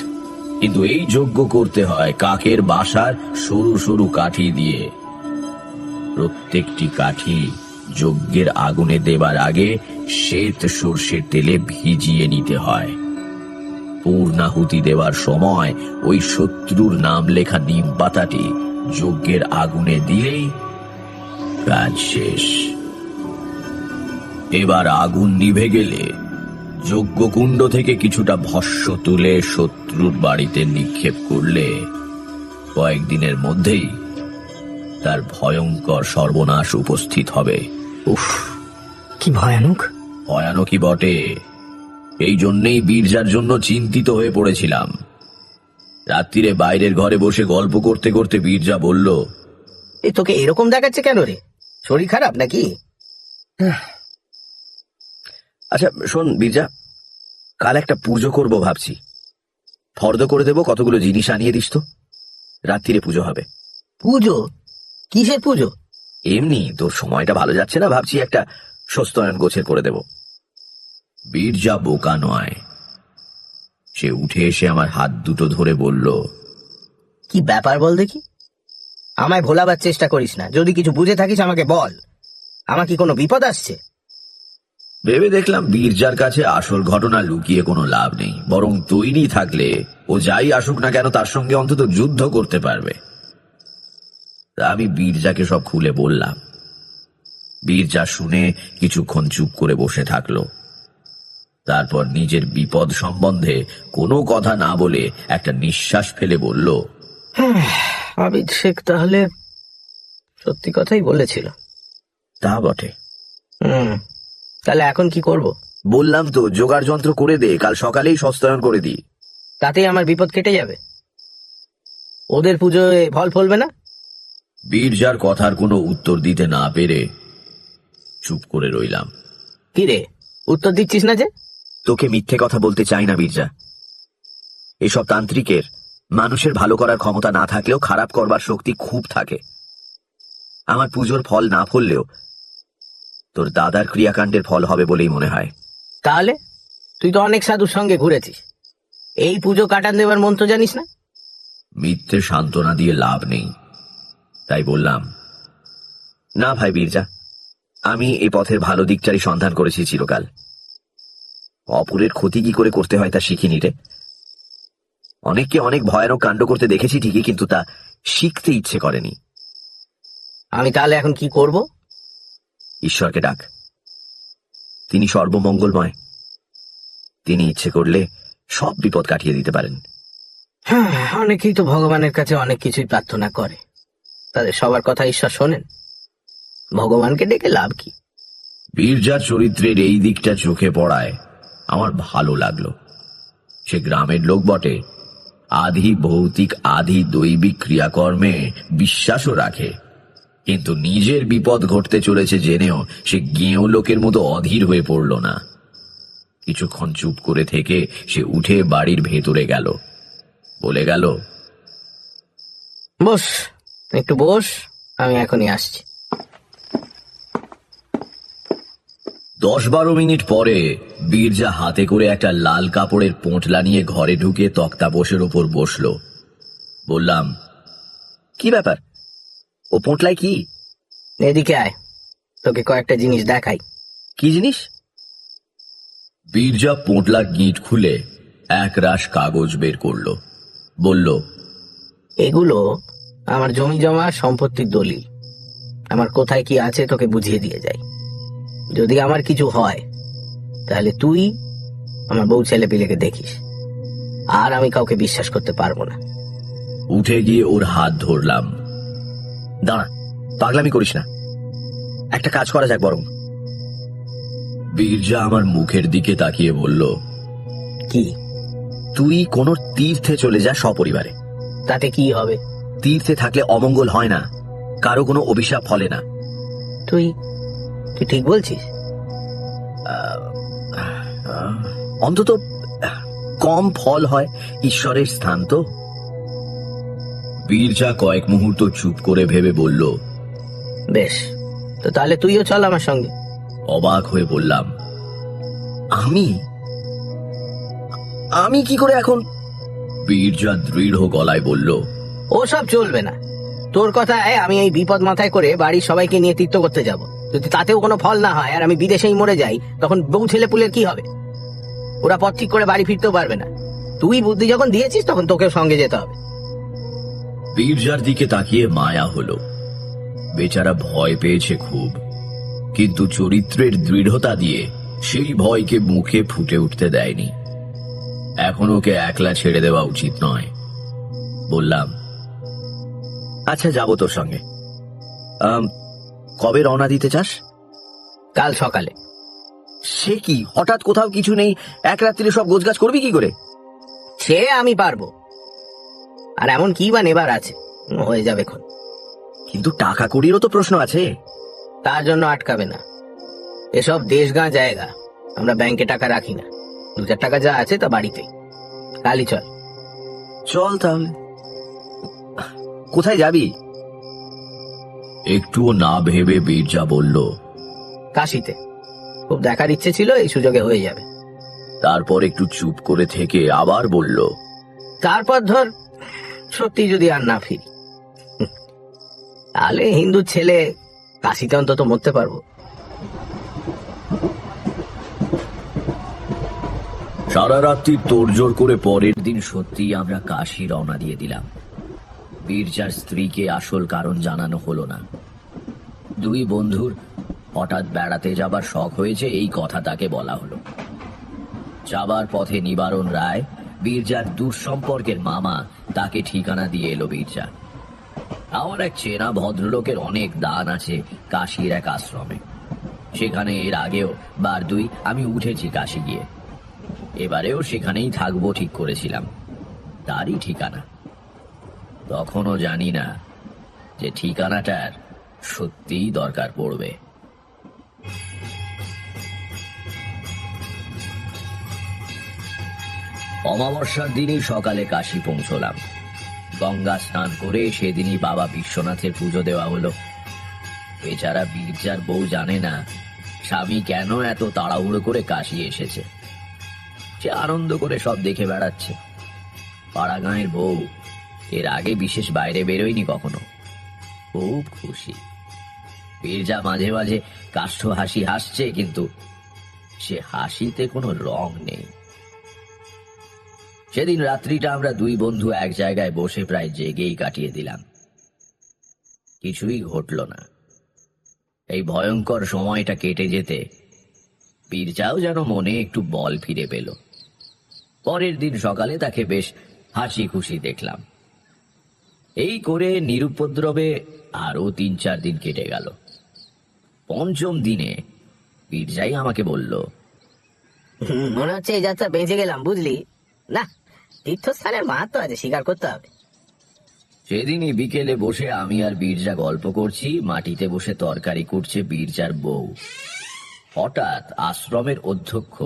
Speaker 2: কিন্তু এই যজ্ঞ করতে হয় কাকের বাসার সরু সরু কাঠি দিয়ে। প্রত্যেকটি কাঠি যজ্ঞের আগুনে দেবার আগে শ্বেত সর্ষের তেলে ভিজিয়ে নিতে হয়। পূর্ণাহুতি দেওয়ার সময় ওই শত্রুর নাম লেখা নিম পাতাটি যজ্ঞের আগুনে দিলেই কাজ শেষ। এবার আগুন নিভে গেলে যজ্ঞকুণ্ড থেকে কিছুটা ভস্ম তুলে শত্রুর বাড়িতে নিক্ষেপ করলে কয়েকদিনের মধ্যেই তার ভয়ঙ্কর সর্বনাশ উপস্থিত হবে।
Speaker 1: উফ, কি ভয়ানক!
Speaker 2: ভয়ানকই বটে। এই জন্যেই বীরজার জন্য চিন্তিত হয়ে পড়েছিলাম। রাত্রিরে বাইরের ঘরে বসে গল্প করতে করতে বীরজা বলল,
Speaker 3: এই তোকে এরকম দেখাচ্ছে কেন রে? শরীর খারাপ নাকি?
Speaker 2: আচ্ছা শোন বীরজা, কাল একটা পুজো করব ভাবছি। ফর্দ করে দেবো, কতগুলো জিনিস আনিয়ে দিস তো। রাত্রিরে পুজো হবে।
Speaker 3: পুজো? কিসের পুজো?
Speaker 2: এমনি তোর সময়টা ভালো যাচ্ছে না, ভাবছি একটা সস্তয়ন গোছের করে দেব। বীরজা বোকা নয়। সে উঠে এসে আমার হাত দুটো ধরে বলল,
Speaker 3: কি ব্যাপার বল দেখি। আমায় ভোলাবার চেষ্টা করিস না, যদি কিছু বুঝে থাকিস আমাকে বল। আমার কি কোনো বিপদ আসছে?
Speaker 2: ভেবে দেখলাম বীরজার কাছে আসল ঘটনা লুকিয়ে কোনো লাভ নেই, বরং তৈরি থাকলে ও যাই আসুক না কেন তার সঙ্গে অন্তত যুদ্ধ করতে পারবে। তা আমি বীরজাকে সব খুলে বললাম। বীরজা শুনে কিছুক্ষণ চুপ করে বসে থাকলো। তারপর নিজের বিপদ সম্বন্ধে কোনো কথা না বলে একটা নিঃশ্বাস ফেলে বলল,
Speaker 3: আবিদ শেখ তাহলে সত্যি কথাই বলেছিল।
Speaker 2: তা বটে।
Speaker 3: তাহলে এখন কি করব?
Speaker 2: বললাম তো, জোগাড় যন্ত্র করে দে, কাল সকালেই সস্তায়ন করে দিই।
Speaker 3: তাতেই আমার বিপদ কেটে যাবে? ওদের পুজোয় ফল ফলবে না?
Speaker 2: বীরজার কথার কোনো উত্তর দিতে না পেরে চুপ করে রইলাম।
Speaker 3: কি রে, উত্তর দিচ্ছিস না যে?
Speaker 2: তোকে মিথ্যে কথা বলতে চাই না বীরজা। এসব তান্ত্রিকের মানুষের ভালো করার ক্ষমতা না থাকলেও খারাপ করবার শক্তি খুব থাকে। আমার পুজোর ফল না ফললেও তোর দাদার ক্রিয়াকাণ্ডের ফল হবে বলেই মনে হয়।
Speaker 3: তাহলে তুই তো অনেক সাধুর সঙ্গে ঘুরেছিস, এই পুজো কাটান দেবার মন্ত্র জানিস না?
Speaker 2: মিথ্যে সান্ত্বনা দিয়ে লাভ নেই, তাই বললাম, না ভাই বীরজা, আমি এই পথের ভালো দিকটারই সন্ধান করেছি চিরকাল। অপরের ক্ষতি কি করে করতে হয় তা শিখিনি রে। অনেককে অনেক ভয়ানক কাণ্ড করতে দেখেছি ঠিকই, কিন্তু তা শিখতে ইচ্ছে করেনি।
Speaker 3: আমি তাহলে এখন কি করব?
Speaker 2: ঈশ্বরকে ডাক, তিনি সর্বমঙ্গলময়। তিনি ইচ্ছে করলে সব বিপদ কাটিয়ে দিতে পারেন।
Speaker 3: হ্যাঁ, অনেকেই তো ভগবানের কাছে অনেক কিছুই প্রার্থনা করে, তাদের সবার কথা ঈশ্বর শোনেন। ভগবানকে ডেকে লাভ কি?
Speaker 2: বীরজার চরিত্রের এই দিকটা চোখে পড়ায় আমার ভালো লাগলো। সে গ্রামের লোক বটে, আধি ভৌতিক আধি দৈবিক ক্রিয়াকর্মে বিশ্বাসও রাখে, কিন্তু নিজের বিপদ ঘটতে চলেছে জেনেও সে গেঁয়ো লোকের মতো অধীর হয়ে পড়ল না। কিছুক্ষণ চুপ করে থেকে সে উঠে বাড়ির ভেতরে গেল। বলে গেল,
Speaker 3: বস, একটু বস, আমি এখনই আসছি।
Speaker 2: 10-12 মিনিট পরে বীরজা হাতে করে একটা লাল কাপড়ের পোঁটলা নিয়ে ঘরে ঢুকে তক্তাপোশের ওপর বসল। বললাম, কি ব্যাপার, ও পোঁটলায় কি?
Speaker 3: এদিকে আয়, তোকে কয়েকটা জিনিস দেখাই।
Speaker 2: কি জিনিস? বীরজা পোঁটলা গিঁট খুলে এক রাশ কাগজ বের করল। বলল,
Speaker 3: এগুলো আমার জমি জমা সম্পত্তির দলিল। আমার কোথায় কি আছে তোকে বুঝিয়ে দিয়ে যাই। যদি আমার কিছু হয় তাহলে তুই আমার বউ ছেলে পিলেকে দেখিস, আর আমি কাউকে বিশ্বাস করতে পারবো না।
Speaker 2: উঠে গিয়ে ওর হাত ধরলাম। দাঁড়া, পাগলামি করিস না, একটা কাজ করা যাক বরং। বীরজা আমার মুখের দিকে তাকিয়ে বলল,
Speaker 3: কি?
Speaker 2: তুই কোনো তীর্থে চলে যা সপরিবারে।
Speaker 3: তাতে কি হবে?
Speaker 2: তীর্থে থাকলে অমঙ্গল হয় না, কারো কোনো অভিশাপ ফলে না।
Speaker 3: তুই তুই ঠিক বলছিস?
Speaker 2: অন্তত কম ফল হয়, ঈশ্বরের স্থান তো। বীরজা কয়েক মুহূর্ত চুপ করে ভেবে বলল,
Speaker 3: বেশ, তো তাহলে তুইও চল আমার সঙ্গে।
Speaker 2: অবাক হয়ে বললাম, আমি আমি কি করে এখন? বীরজা দৃঢ় গলায় বলল,
Speaker 3: ও সব চলবে না। তোর কথায় আমি এই বিপদ মাথায় করে বাড়ির সবাইকে নিয়ে তীর্থ করতে যাব। যদি তাতেও কোনো ফল না হয় আর আমি বিদেশেই মরে যাই, তখন বউ ছেলে পুলের কি হবে? ওরা পথ ঠিক করে বাড়ি ফিরতেও পারবে না। তুই বুদ্ধি যখন দিয়েছিস তখন তোকেও সঙ্গে যেতে হবে।
Speaker 2: বীরজার দিকে তাকিয়ে মায়া হলো। বেচারা ভয় পেয়েছে খুব, কিন্তু চরিত্রের দৃঢ়তা দিয়ে সেই ভয়কে মুখে ফুটে উঠতে দেয়নি। এখন ওকে একলা ছেড়ে দেওয়া উচিত নয়। বললাম, আচ্ছা, যাবো তোর সঙ্গে। কবে রওনা দিতে চাস?
Speaker 3: কাল সকালে।
Speaker 2: সে কি, হঠাৎ কোথাও কিছু নেই, এক রাত্রিরে সব গোছগাছ করবি কি করে?
Speaker 3: সে আমি পারবো। আর এমন কি বা নেবার আছে, হয়ে যাবে এখন।
Speaker 2: কিন্তু টাকা কড়িরও তো প্রশ্ন আছে।
Speaker 3: তার জন্য আটকাবে না। এসব দেশগাঁ জায়গা, আমরা ব্যাংকে টাকা রাখি না। 2-4 টাকা যা আছে তা বাড়িতে। কালই চল।
Speaker 2: চল তাহলে। কোথায় যাবি? একটুও না ভেবে বীরজা বলল,
Speaker 3: কাশিতে। খুব দেখার ইচ্ছে ছিল, এই সুযোগে হয়ে যাবে।
Speaker 2: তারপর একটু চুপ করে থেকে আবার বলল,
Speaker 3: তারপর ধর সত্যি যদি আর না ফিরি, তাহলে হিন্দুর ছেলে কাশিতে অন্তত মরতে পারবো।
Speaker 2: সারা রাত্রি তোড়জোড় করে পরের দিন সত্যি আমরা কাশী রওনা দিয়ে দিলাম। বীরজার স্ত্রীকে আসল কারণ জানানো হলো না। দুই বন্ধুর হঠাৎ বেড়াতে যাবার শখ হয়েছে, এই কথা তাকে বলা হলো। যাবার পথে নিবারণ রায়, বীরজার দূর সম্পর্কের মামা, তাকে ঠিকানা দিয়ে এলো বীরজা। আমার এক চেনা ভদ্রলোকের অনেক দান আছে কাশীর এক আশ্রমে। সেখানে এর আগেও 2 আমি উঠেছি কাশী গিয়ে। এবারেও সেখানেই থাকবো ঠিক করেছিলাম। তারই ঠিকানা। তখনও জানি না যে ঠিকানাটার সত্যিই দরকার পড়বে। অমাবস্যার দিনই সকালে কাশী পৌঁছলাম। গঙ্গা স্নান করে সেদিনই বাবা বিশ্বনাথের পুজো দেওয়া হলো। বেচারা বীরজার বউ জানে না স্বামী কেন এত তাড়াহুড়ো করে কাশী এসেছে। সে আনন্দ করে সব দেখে বেড়াচ্ছে। পাড়া গাঁয়ের বউ এর আগে বিশেষ বাইরে বেরোয়নি কখনো। খুব খুশি। বীরজা মাঝে মাঝে কাষ্ঠ হাসি হাসছে, কিন্তু সে হাসিতে কোনো রং নেই। সেদিন রাত্রিটা আমরা 2 বন্ধু এক জায়গায় বসে প্রায় জেগেই কাটিয়ে দিলাম। কিছুই ঘটল না। এই ভয়ঙ্কর সময়টা কেটে যেতে বীরজাও যেন মনে একটু বল ফিরে পেল। পরের দিন সকালে তাকে বেশ হাসি খুশি দেখলাম। এই করে নিরুপদ্রবে আরো 3-4 দিন কেটে গেল। 5ম দিনে বীরজাই আমাকে বলল,
Speaker 3: মনে হচ্ছে এই যাত্রা বেঁচে গেলাম, বুঝলি না? তীর্থস্থানের মাহাত্ম আছে, স্বীকার করতে হবে।
Speaker 2: সেদিনই বিকেলে বসে আমি আর বীরজা গল্প করছি, মাটিতে বসে তরকারি করছে বীরজার বউ। হঠাৎ আশ্রমের অধ্যক্ষ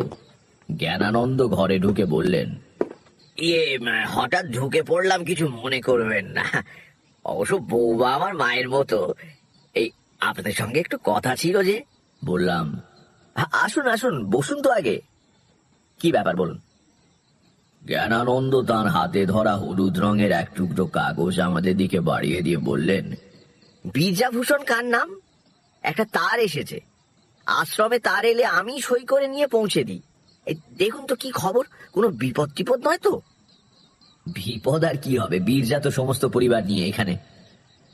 Speaker 2: জ্ঞানানন্দ ঘরে ঢুকে বললেন, হঠাৎ ঢুকে পড়লাম, কিছু মনে করবেন না। অবশ্য বৌবা আমার মায়ের মতো। এই আপনাদের সঙ্গে একটু কথা ছিল যে। বললাম, আসুন আসুন, বসুন তো আগে। কি ব্যাপার বলুন। জ্ঞানানন্দ তাঁর হাতে ধরা হলুদ রঙের এক টুকরো কাগজ আমাদের দিকে বাড়িয়ে দিয়ে বললেন, বীরজাভূষণ কার নাম? একটা তার এসেছে। আশ্রমে তার এলে আমি সই করে নিয়ে পৌঁছে দিই। দেখুন তো কি খবর, কোনো বিপদ টিপদ নয় তো? বিপদ আর কি হবে, বীরজা তো সমস্ত পরিবার নিয়ে এখানে।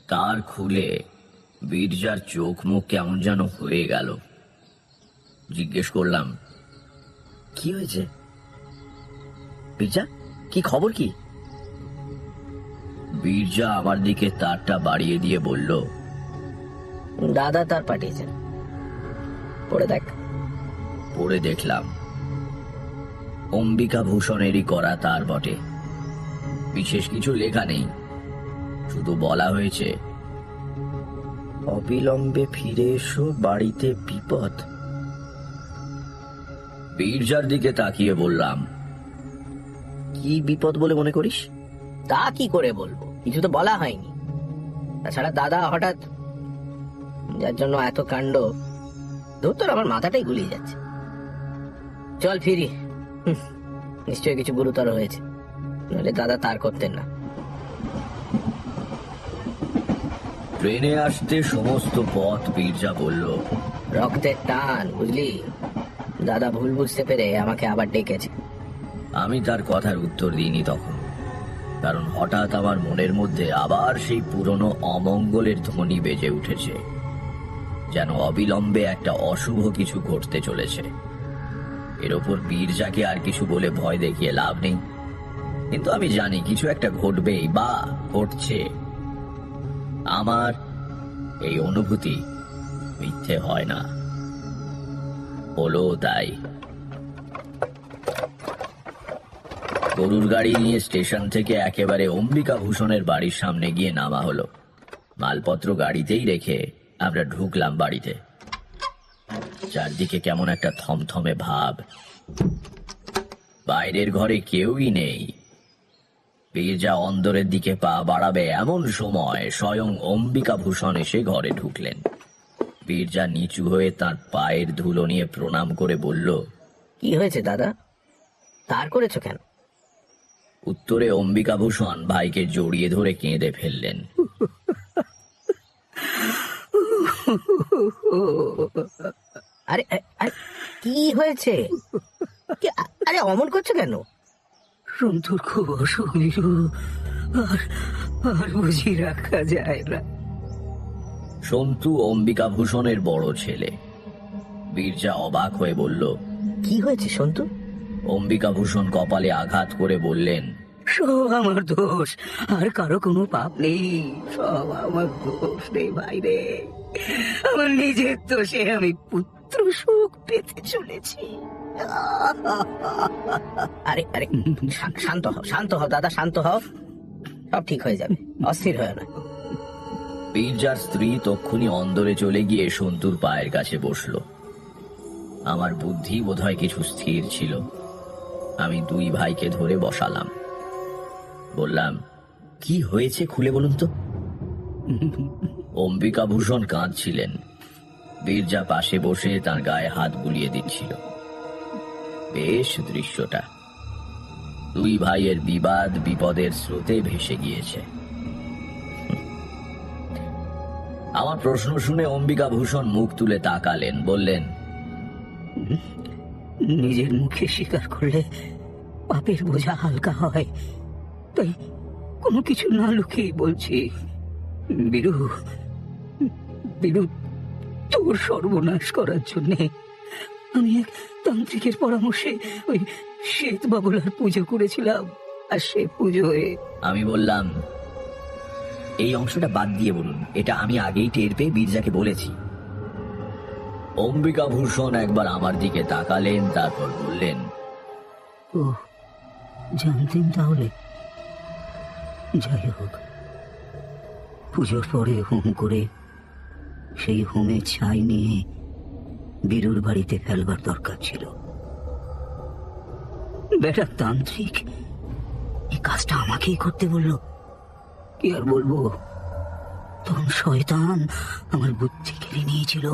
Speaker 2: তার খুলে বীরজার চোখ মুখ কেমন যেন হয়ে গেল। জিজ্ঞেস করলাম, কি হয়েছে বীরজা, কি খবর কি? বীরজা আমার দিকে তারটা বাড়িয়ে দিয়ে বলল,
Speaker 3: দাদা তার পাঠিয়েছেন, পড়ে দেখ।
Speaker 2: পড়ে দেখলাম। অম্বিকা ভূষণেরই করা তার বটে। বিশেষ কিছু লেখা নেই, শুধু বলা হয়েছে,
Speaker 4: অবিলম্বে ফিরে এসো, বাড়িতে বিপদ।
Speaker 2: বীরজার দিকে তাকিয়ে বললাম,
Speaker 4: কি বিপদ বলে মনে করিস?
Speaker 3: তা কি করে বলবো, কিছু তো বলা হয়নি। তাছাড়া দাদা হঠাৎ, যার জন্য এত কাণ্ড, তোর আমার মাথাটাই গুলিয়ে যাচ্ছে। চল ফিরি, নিশ্চয়ই কিছু গুরুতর হয়েছে, নইলে দাদা তার করতেন না।
Speaker 2: ট্রেনে আসতে সমস্ত পথ বীরজা বলল,
Speaker 3: রক্তের টান, বুঝলি? দাদা ভুল বুঝতে পেরে আমাকে আবার ডেকেছে।
Speaker 2: আমি তার কথার উত্তর দিইনি তখন, কারণ হঠাৎ আমার মনের মধ্যে আবার সেই পুরনো অমঙ্গলের ধ্বনি বেজে উঠেছে, যেন অবিলম্বে একটা অশুভ কিছু ঘটতে চলেছে। এর ওপর বীরজাকে আর কিছু বলে ভয় দেখিয়ে লাভ নেই, কিন্তু আমি জানি কিছু একটা ঘটবেই বা ঘটছে। আমার এই অনুভূতি মিথ্যে হয় না, হলো তাই। গরুর গাড়ি নিয়ে স্টেশন থেকে একেবারে অম্বিকা ভূষণের বাড়ির সামনে গিয়ে নামা হলো। মালপত্র গাড়িতেই রেখে আমরা ঢুকলাম বাড়িতে। চারদিকে কেমন একটা থমথমে ভাব, বাইরের ঘরে কেউই নেই। বীরজা অন্দরের দিকে পা বাড়াবে এমন সময় স্বয়ং অম্বিকা ভূষণ এসে ঘরে ঢুকলেন। বীরজা নিচু হয়ে তার পায়ের ধুলো নিয়ে প্রণাম করে বলল,
Speaker 3: কি হয়েছে দাদা, তার করেছো কেন?
Speaker 2: উত্তরে অম্বিকা ভূষণ ভাইকে জড়িয়ে ধরে কেঁদে ফেললেন।
Speaker 3: আরে আরে, কি হয়েছে? আরে অমন করছো কেন?
Speaker 1: সন্তুর খুব অসুখ বিরু, আর বুঝি রাখা যায় না।
Speaker 2: সন্তু অম্বিকা ভূষণের বড় ছেলে। বীরজা অবাক হয়ে বলল,
Speaker 3: কি হয়েছে সন্তু?
Speaker 2: অম্বিকা ভূষণ কপালে আঘাত করে বললেন,
Speaker 1: সব আমার দোষ, আর কারো কোনো পাপ নেই। সব আমার দোষ রে ভাই রে, আমার নিজের দোষে আমি পুত্র সুখ পেতে চলেছি।
Speaker 3: আরে আরে, শান্ত হও, শান্ত হও দাদা, শান্ত হও, সব ঠিক হয়ে যাবে, অস্থির হয় না।
Speaker 2: বীরজার স্ত্রী তক্ষুনি অন্দরে চলে গিয়ে সন্তুর পায়ের কাছে বসল। আমার বুদ্ধি বোধহয় কিছু স্থির ছিল। আমি দুই ভাইকে ধরে বসালাম, বললাম, কি হয়েছে খুলে বলুন তো। অম্বিকা ভূষণ কাঁদছিলেন। বীরজা পাশে বসে তার গায়ে হাত বুলিয়ে দিচ্ছিল। বেশ দৃশ্যটা। দুই ভাইয়ের বিবাদ বিপদের স্রোতে ভেসে গিয়েছে। আমার প্রশ্ন শুনে অম্বিকা ভূষণ মুখ তুলে তাকালেন, বললেন,
Speaker 1: নিজের মুখে স্বীকার করলে পাপের বোঝা হালকা হয়, তাই কোনো কিছু না লুকিয়ে বলছি। বীরু, বীরু, তোর সর্বনাশ করার জন্যে আমি এক তান্ত্রিকের পরামর্শে ওই শ্বেত বাবলার পুজো করেছিলাম, আর সে পুজোয়
Speaker 2: আমি বললাম, এই অংশটা বাদ দিয়ে বলুন, এটা আমি আগেই টের পেয়ে বীরজাকে বলেছি। অম্বিকা ভূষণ একবার আমার দিকে তাকালেন, তারপর বললেন,
Speaker 1: ও জানতেন তাহলে? যাই হোক, পুজোর পরে হোম করে সেই হোমে ছাই নিয়ে বীরুর বাড়িতে ফেলবার দরকার ছিল। বেটা তান্ত্রিক এই কাজটা আমাকেই করতে বললো। কি আর বলবো, তখন শয়তান আমার বুদ্ধি কেড়ে নিয়েছিল।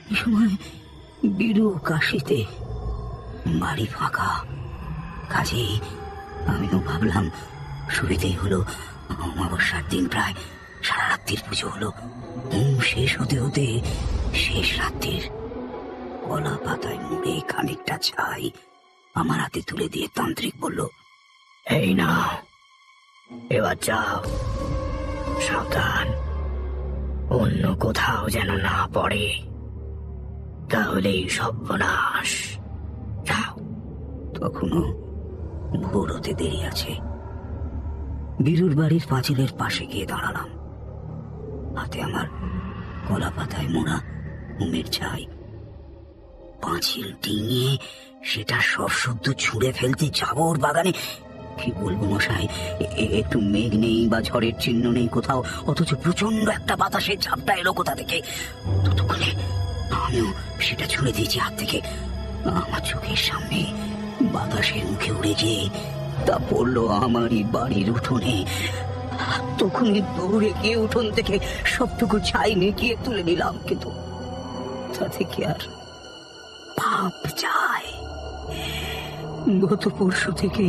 Speaker 1: এই সময় বীরু কাশিতে, বাড়ি ফাঁকা, কাজেই আমিও ভাবলাম সুবিধেই হলো। অমাবস্যার দিন প্রায় সারা রাত্রির পুজো হলো। শেষ হতে হতে শেষ রাত্রির কলা পাতায় মুড়ে খানিকটা ছাই আমার হাতে তুলে দিয়ে তান্ত্রিক বলল, এই না, এবার যাও, সাবধান, অন্য কোথাও যেন না পড়ে, তাহলেই সর্বনাশ। যাও, তখনও ভোর হতে দেরি আছে। বীরুর বাড়ির পাঁচিলের পাশে গিয়ে দাঁড়ালাম। হাতে আমার কলা পাতায় মোড়া উমের ছাই। পাঁচিল ডিঙিয়ে সেটা সবশুদ্ধ ছুঁড়ে ফেলতে যাবো ওর বাগানে। কি বলবো মশাই, একটু মেঘ নেই বা ঝড়ের চিহ্ন নেই কোথাও, অথচ প্রচন্ড একটা বাতাসের ঝাপটা এলো কোথা থেকে। ততক্ষণে আমিও সেটা ছুঁড়ে দিয়েছি হাত থেকে। আমার চোখের সামনে বাতাসের মুখে উড়ে গিয়ে তা পড়লো আমারই বাড়ির উঠোনে। তখনই দৌড়ে গিয়ে উঠোন থেকে সবটুকু ছাই মেকিয়ে তুলে নিলাম, কিন্তু তা থেকে আর পাপ যায়। গত পরশু থেকে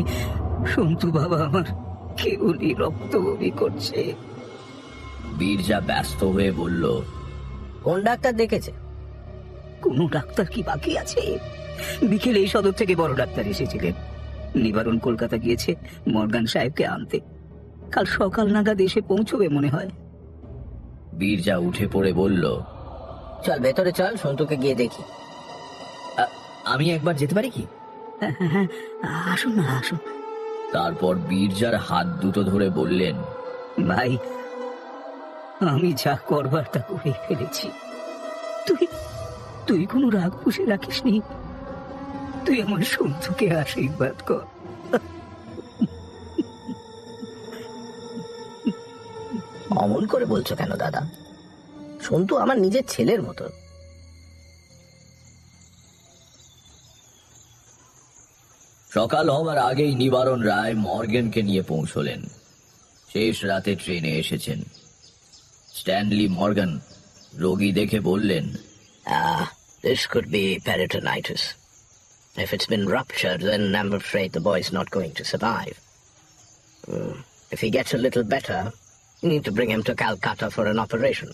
Speaker 1: সন্তু বাবা আমার কেবলই রক্ত বমি করছে।
Speaker 2: বীরজা ব্যস্ত হয়ে বলল,
Speaker 3: কোন ডাক্তার দেখেছে?
Speaker 1: কোনো ডাক্তার কি বাকি আছে? বিকেলে এই সদর থেকে বড় ডাক্তার এসেছিলেন। নিবারণ কলকাতা গিয়েছে মর্গান সাহেবকে আনতে। কাল সকাল নাগাদ এসে পৌঁছবে মনে হয়।
Speaker 2: বীরজা উঠে পড়ে বলল,
Speaker 3: চল ভেতরে চল, সন্তুকে গিয়ে দেখি।
Speaker 2: আমি একবার যেতে পারি কি?
Speaker 1: হ্যাঁ, হ্যাঁ, আসুন না, আসুন।
Speaker 2: তারপর বীরজার হাত দুটো ধরে বললেন,
Speaker 1: ভাই, আমি যা করবার তা করে ফেলেছি। তুই তুই কোনো রাগ পুষে রাখিসনি। তুই আমার সন্তুকে আশীর্বাদ কর।
Speaker 3: অমন করে বলছো কেন দাদা? সন্তু আমার নিজের ছেলের মতো।
Speaker 2: সকাল হওয়ার আগেই নিবারণ রায় মর্গেনকে নিয়ে পৌঁছলেন। শেষ রাতে ট্রেনে এসেছেন। স্ট্যানলি মর্গান রোগী দেখে বললেন,
Speaker 3: This could be peritonitis. If it's been ruptured, then I'm afraid the boy's not going to survive. If he gets a little better, you need to bring him to Calcutta for an operation.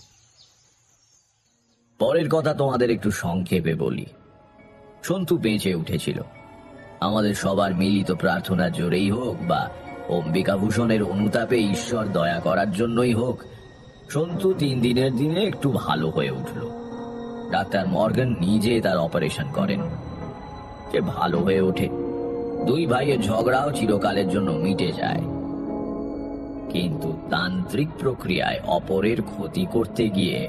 Speaker 2: পরের কথা তোমাদের একটু সংক্ষেপে বলি। সন্তু বেঁচে উঠেছিল। আমাদের সবার মিলিত প্রার্থনার জোরেই হোক বা অম্বিকাভূষণের অনুতাপে ঈশ্বর দয়া করার জন্যই হোক, সন্তু 3 দিনের দিনে একটু ভালো হয়ে উঠল। ডাক্তার মর্গান নিজে তার অপারেশন করেন। সে ভালো হয়ে ওঠে। 2 ভাইয়ের ঝগড়াও চিরকালের জন্য মিটে যায়। কিন্তু তান্ত্রিক প্রক্রিয়ায় অপরের ক্ষতি করতে গিয়ে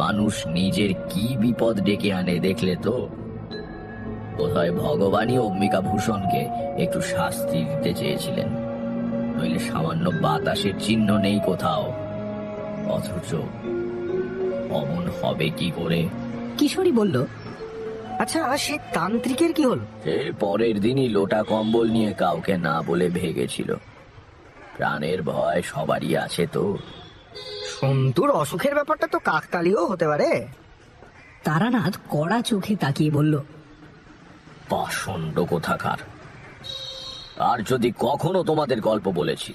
Speaker 2: মানুষ নিজের কি বিপদ ডেকে আনে দেখলে তো? বোধহয় ভগবানই অম্বিকাভূষণকে একটু শাস্তি দিতে চেয়েছিলেন। নইলে সামান্য বাতাসের চিহ্ন নেই কোথাও, অথচ অমন হবে কি করে?
Speaker 1: কিশোরী বলল,
Speaker 4: আচ্ছা, সে তান্ত্রিকের কি হল?
Speaker 2: সে পরের দিনই লোটা কম্বল নিয়ে কাউকে না বলে ভেগেছিল। প্রাণের ভয় সবারই আছে তো।
Speaker 4: সন্তুর অসুখের ব্যাপারটা তো কাকতালীয় হতে পারে।
Speaker 1: তারানাথ কড়া চোখে তাকিয়ে বলল,
Speaker 2: পাষণ্ড কোথাকার। আর যদি কখনো তোমাদের গল্প বলেছি